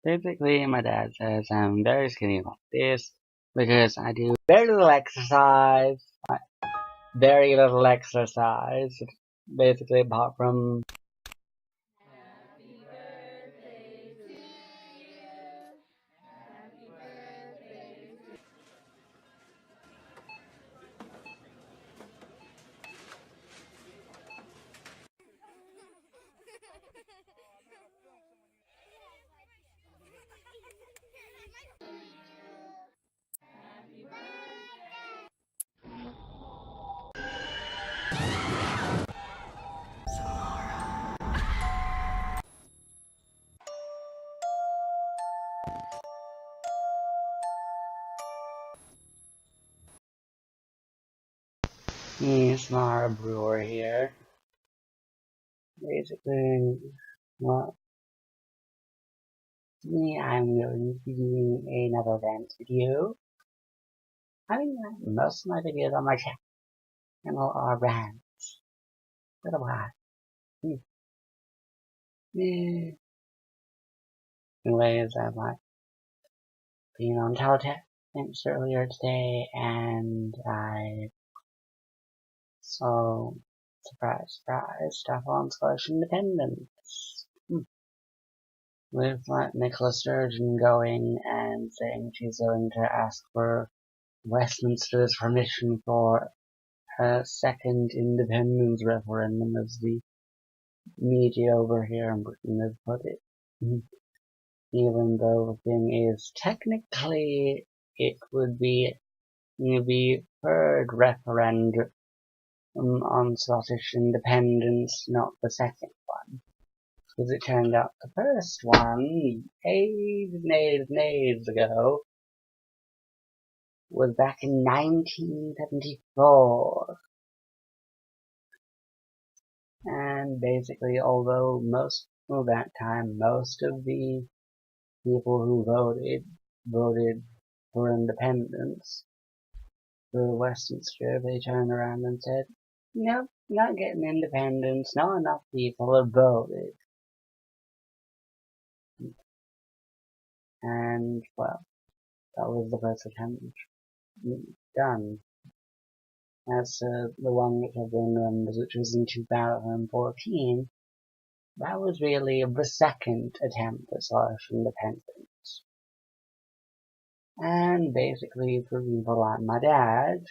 Basically, my dad says I'm very skinny like this because I do very little exercise. Very little exercise. Basically, apart from Smart Brewer here. Basically, well, today I'm going to be doing another rant video. I mean, most of my videos on my channel are rants. Otherwise, eh. Anyways, I like being on Teletext earlier today, and I saw, surprise, surprise, stuff on Scottish Independence. With like Nicola Sturgeon going and saying she's going to ask for Westminster's permission for a second independence referendum, as the media over here in Britain has put it. Even though the thing is, technically, it would be the third referendum on Scottish independence, not the second one. Because it turned out the first one, ages ago, was back in 1974. And basically, although most of that time, most of the people who voted for independence for Westminster, they turned around and said, nope, not getting independence, not enough people have voted. And, well, that was the first attempt done. As to the one which had been run, which was in 2014, that was really the second attempt at Scottish independence. And basically, for people like my dad,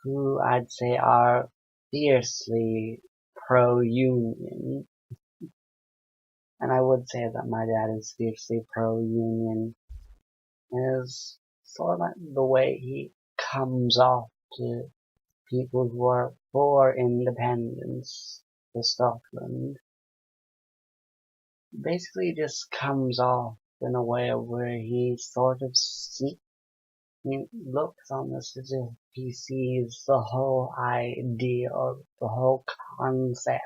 who I'd say are fiercely pro-union, and I would say that my dad is fiercely pro-union, is sort of like the way he comes off to people who are for independence for Scotland. Basically just comes off in a way where he sort of he looks on this as if he sees the whole idea or the whole concept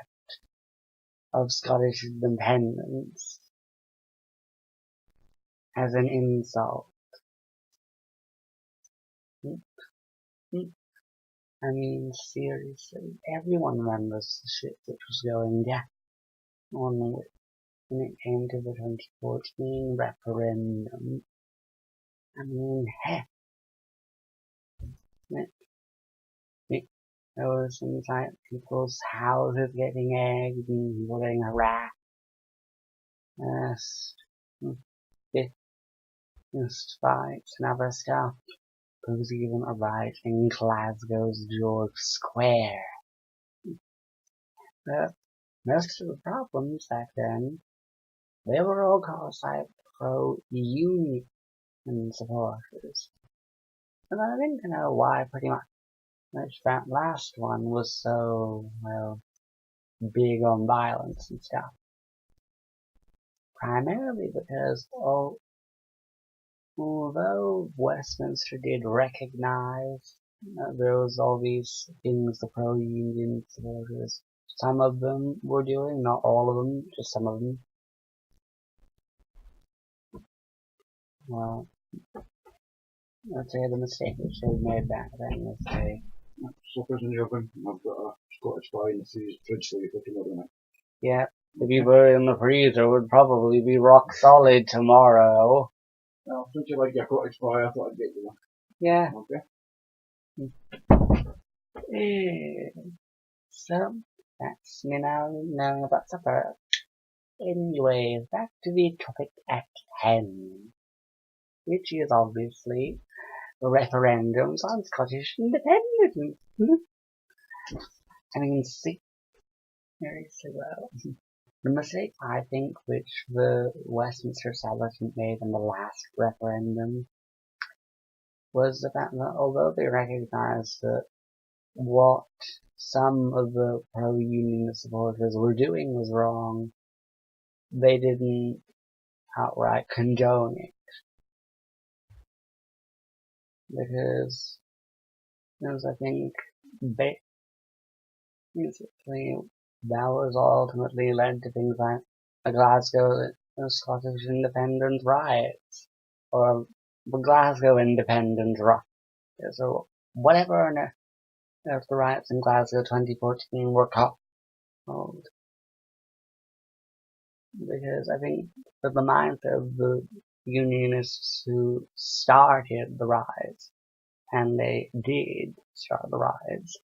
of Scottish independence as an insult. I mean, seriously, everyone remembers the shit that was going down when it came to the 2014 referendum. I mean, heck, there was things like people's houses getting egged and people getting harassed. Fist fights and other stuff. There was even a riot in Glasgow's George Square. But most of the problems back then, they were all caused by pro-union supporters. And I didn't know why pretty much that last one was so, well, big on violence and stuff. Primarily because, although Westminster did recognize there was all these things the pro-union supporters, some of them were doing, not all of them, just some of them. Well, let's say the mistake which they made back then was they... Suckers in the oven. I've got a Scottish guy in the fridge so you put him on it. Yeah, If you put it in the freezer, it would probably be rock solid tomorrow. No, since you like your cottage pie, I thought I'd get you one. Yeah. Okay. So, that's me now knowing about supper. Anyways, back to the topic at hand, which is obviously referendums on Scottish independence. I mean, see, seriously, well, the mistake I think which the Westminster establishment made in the last referendum was the fact that although they recognised that what some of the pro-union supporters were doing was wrong, they didn't outright condone it. Because, I think, basically, that was ultimately led to things like the Glasgow Scottish independence riots, or the Glasgow independence riot. So, whatever on earth the riots in Glasgow 2014 were called. Because I think that the mindset of the unionists who started the riots, and they did start the riots,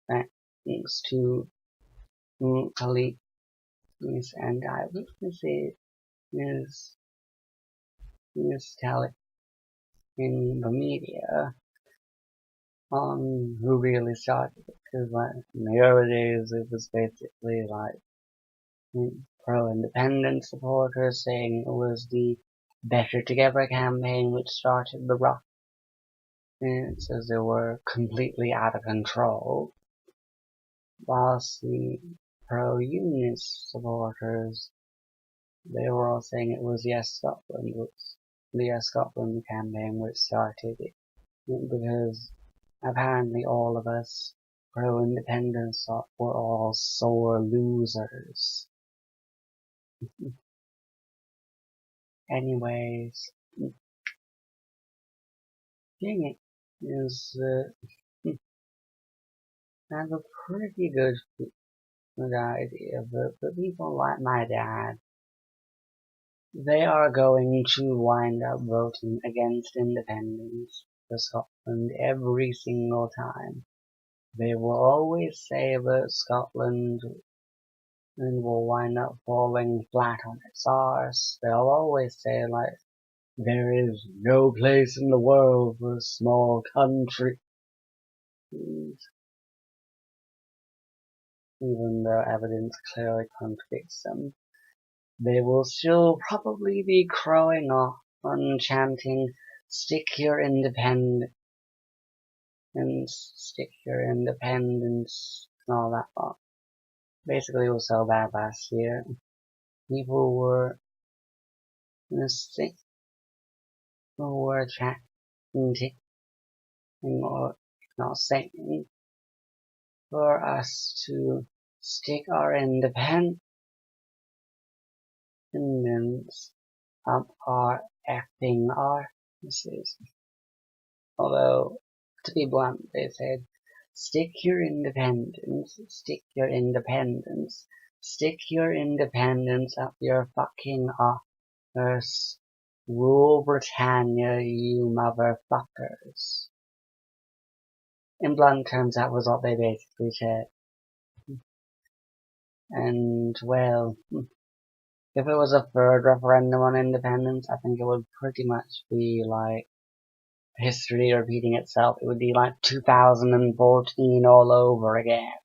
thanks to police and eyewitnesses is telling in the media on who really started it. Because like, in the early days it was basically like pro-independence supporters saying it was the Better Together campaign which started the riot. It says they were completely out of control, whilst the pro-unionist supporters, they were all saying it was the Yes Scotland campaign which started it, because apparently all of us pro-independence were all sore losers. Anyways, thing is I have a pretty good idea that people like my dad, they are going to wind up voting against independence for Scotland every single time. They will always say that Scotland will wind up falling flat on its arse. They'll always say, like, there is no place in the world for a small country. Even though evidence clearly contradicts them, they will still probably be crowing off and chanting, stick your independence, stick your independence, and all that lot. Basically, it was so bad last year. People were chanting or not saying for us to stick our independence up our effing arses. Although, to be blunt, they said, stick your independence, stick your independence, stick your independence up your fucking arse. Rule Britannia, you motherfuckers. In blunt terms, that was what they basically said. And, well, if it was a third referendum on independence, I think it would pretty much be like history repeating itself. It would be like 2014 all over again.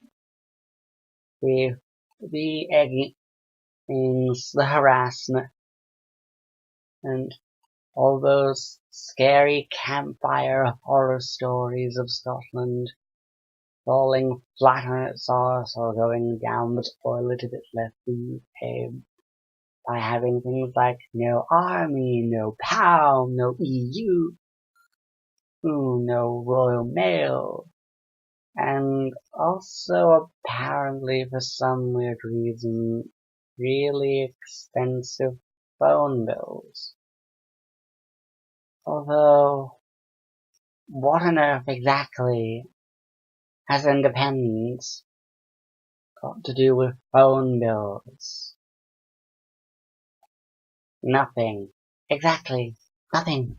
With the eggings, the harassment, and all those scary campfire horror stories of Scotland falling flat on its arse or going down the toilet if it left the UK by having things like no army, no POW, no EU, no Royal Mail, and also apparently for some weird reason really expensive phone bills. Although, what on earth exactly has independence got to do with phone bills? Nothing. Exactly. Nothing.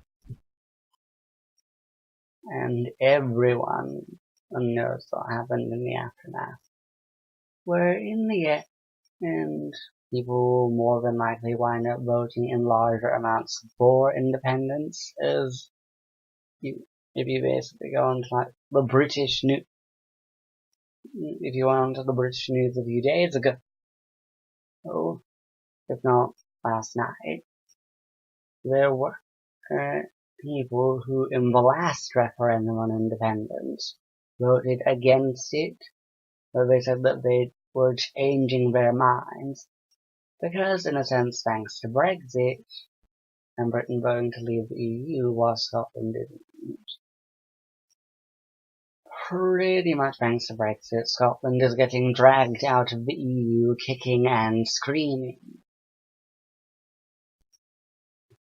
And everyone knows what happened in the aftermath. We're in the end, people more than likely wind up voting in larger amounts for independence, as if you basically go onto like the British news, if you went onto the British news a few days ago, if not last night, there were people who, in the last referendum on independence, voted against it, though they said that they were changing their minds, because in a sense, thanks to Brexit, and Britain voting to leave the EU while Scotland didn't. Pretty much thanks to Brexit, Scotland is getting dragged out of the EU kicking and screaming.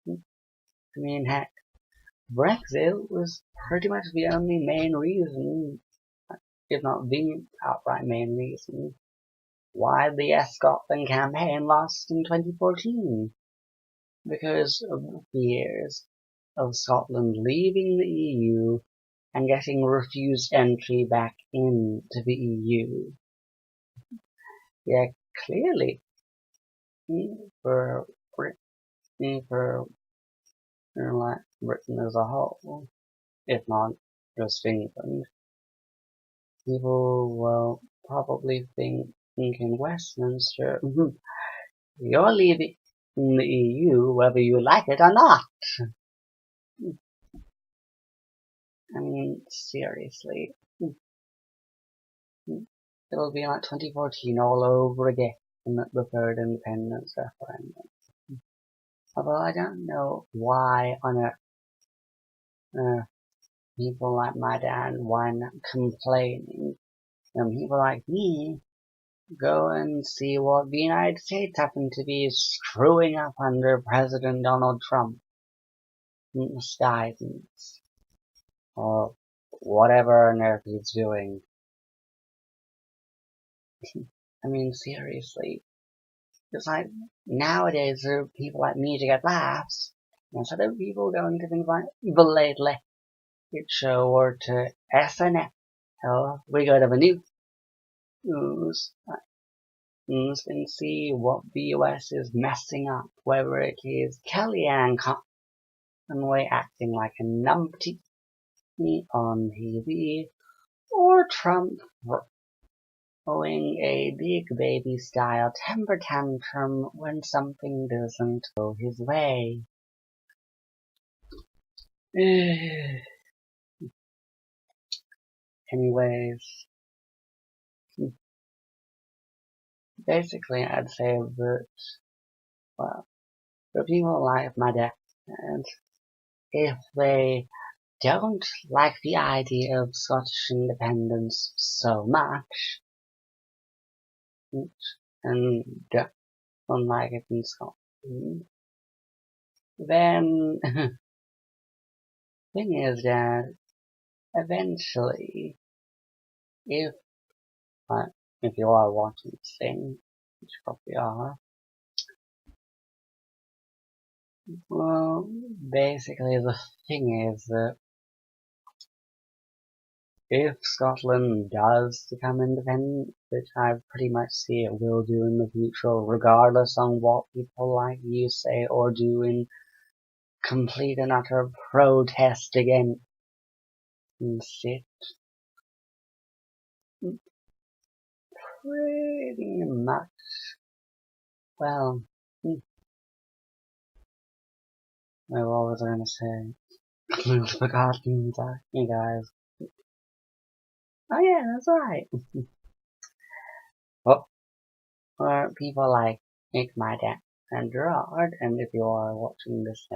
I mean, heck, Brexit was pretty much the only main reason, if not the outright main reason, why the Yes Scotland campaign lost in 2014. Because of the fears of Scotland leaving the EU and getting refused entry back into the EU. Yeah, clearly, for like Britain as a whole, if not just England, people will probably think in Westminster, you're leaving the EU whether you like it or not. I mean, seriously. It'll be like 2014 all over again in the third independence referendum. Although I don't know why on earth people like my dad wind up complaining, and people like me go and see what the United States happen to be screwing up under President Donald Trump. Guidance. Or whatever on earth he's doing. I mean, seriously. It's like, nowadays there are people like me to get laughs, instead of people going to things like the Late Late Show or to SNL, we go to the news and see what the US is messing up, whether it is Kellyanne Conway acting like a numpty on TV, or Trump throwing a big baby style temper tantrum when something doesn't go his way. Anyways, basically I'd say that, well, for people like my dad, and if they don't like the idea of Scottish independence so much, and don't like it in Scotland, then thing is that eventually, if you are watching this thing, which you probably are, well, basically the thing is that if Scotland does become independent, which I pretty much see it will do in the future, regardless on what people like you say or do in complete and utter protest against it, pretty much, well, what was I gonna say? I've forgotten that, you guys. Oh yeah, that's right. Well, for people like my dad and Gerard, and if you are watching this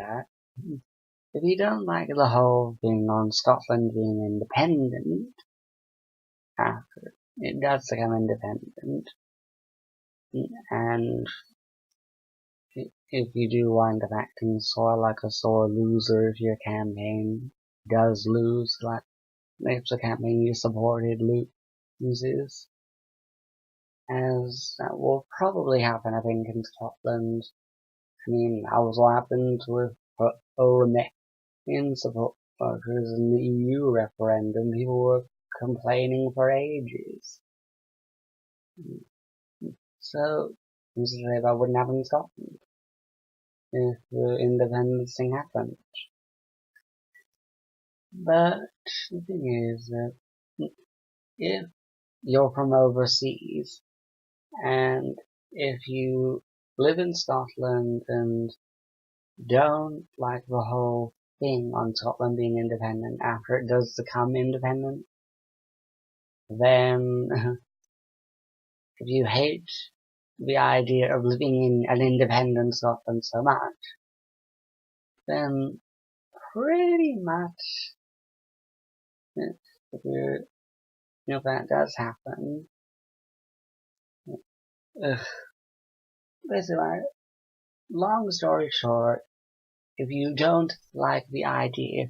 if you don't like the whole thing on Scotland being independent after it does become independent, and if you do wind up acting sort of like a sore loser if your campaign does lose, like if the campaign you supported loses, as that will probably happen, I think, in Scotland. I mean, that was what happened with Remain supporters in the EU referendum. People were complaining for ages. So, who's to say that wouldn't happen in Scotland if the independence thing happened? But the thing is that if you're from overseas and if you live in Scotland and don't like the whole thing on Scotland being independent after it does become independent, then if you hate the idea of living in an independent Scotland so much, then pretty much if that does happen, basically, long story short, if you don't like the idea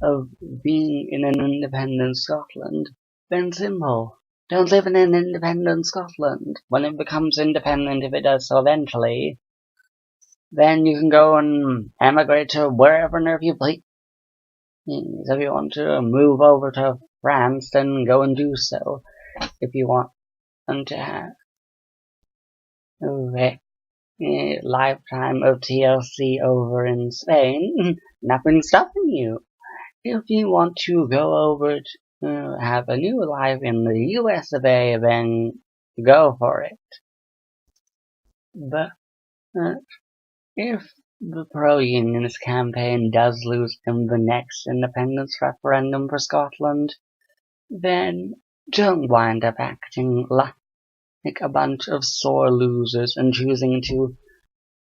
of being in an independent Scotland, then simple. Don't live in an independent Scotland. When it becomes independent, if it does so eventually, then you can go and emigrate to wherever and if you please. If you want to move over to France, then go and do so. If you want to have a lifetime of TLC over in Spain, nothing's stopping you. If you want to go over to have a new life in the US of A, then go for it. But if the pro-unionist campaign does lose in the next independence referendum for Scotland, then don't wind up acting like a bunch of sore losers and choosing to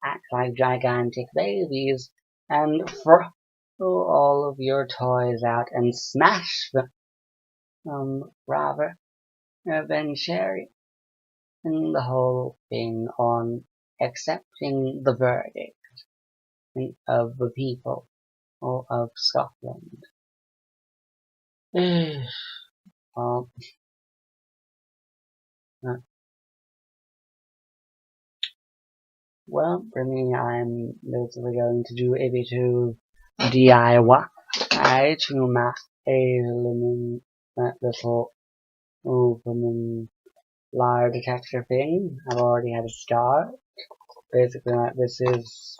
act like gigantic babies and throw all of your toys out and smash them, rather than sharing the whole thing on accepting the verdict of the people of Scotland. Well, well, for me, I'm basically going to do a bit of DIY to make a little opening lie detector thing. I've already had a start. Basically, like, this is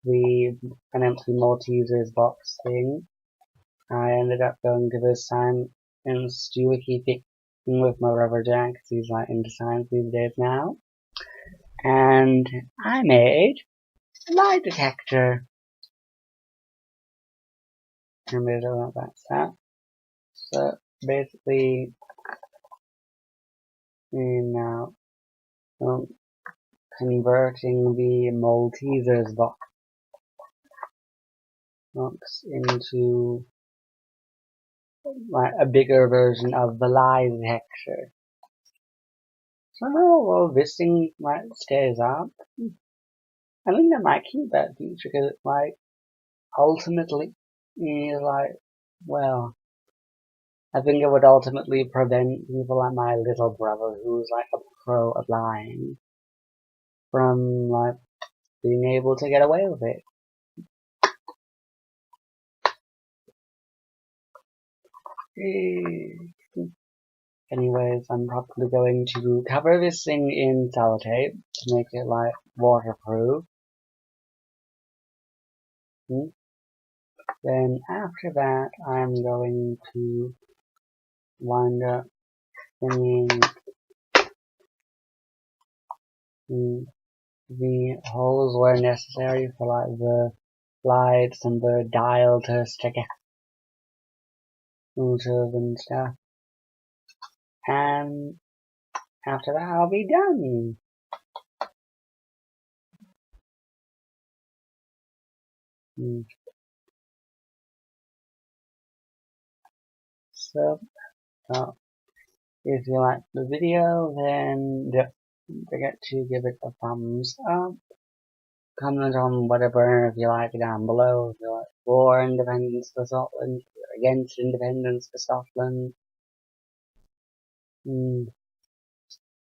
the an empty Maltesers box thing. I ended up going to this time and Stu keeping with my rubber jack because he's like into science these days now. And I made a lie detector. And basically that's that. So basically, now converting the Maltesers box into like a bigger version of the lie detector. So well, this thing like stays up. I think that might keep that feature because it's like ultimately like, well, I think it would ultimately prevent people like my little brother, who's like a pro at lying, from like being able to get away with it. Anyways, I'm probably going to cover this thing in sellotape to make it like waterproof. Then after that, I'm going to wind up bringing the holes where necessary for like the lights and the dial to stick out of and stuff. And after that, I'll be done. So, if you like the video, then don't forget to give it a thumbs up. Comment on whatever if you like down below. If you like for independence for Scotland, if you're against independence for Scotland.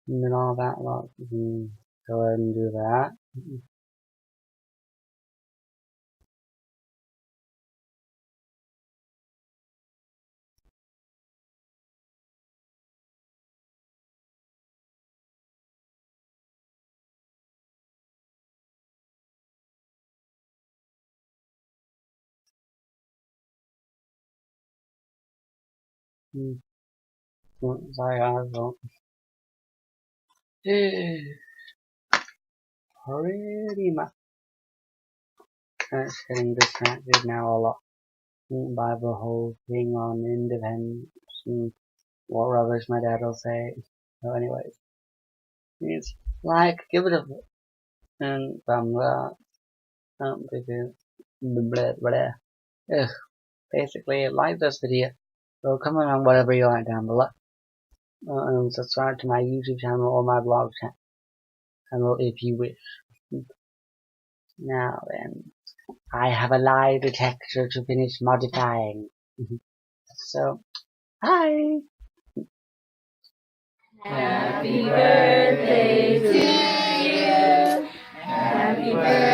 and all that lot. You can go ahead and do that. Sorry, I was pretty much getting distracted now a lot by the whole thing on Independence and what rubbish my dad will say. So anyways, it's like, give it a thumbs up, because blah, blah. Ugh, basically, like this video, so comment on whatever you like down below, and subscribe to my YouTube channel or my blog channel if you wish. Now then, I have a lie detector to finish modifying. So, bye! Happy birthday to you. Happy birthday.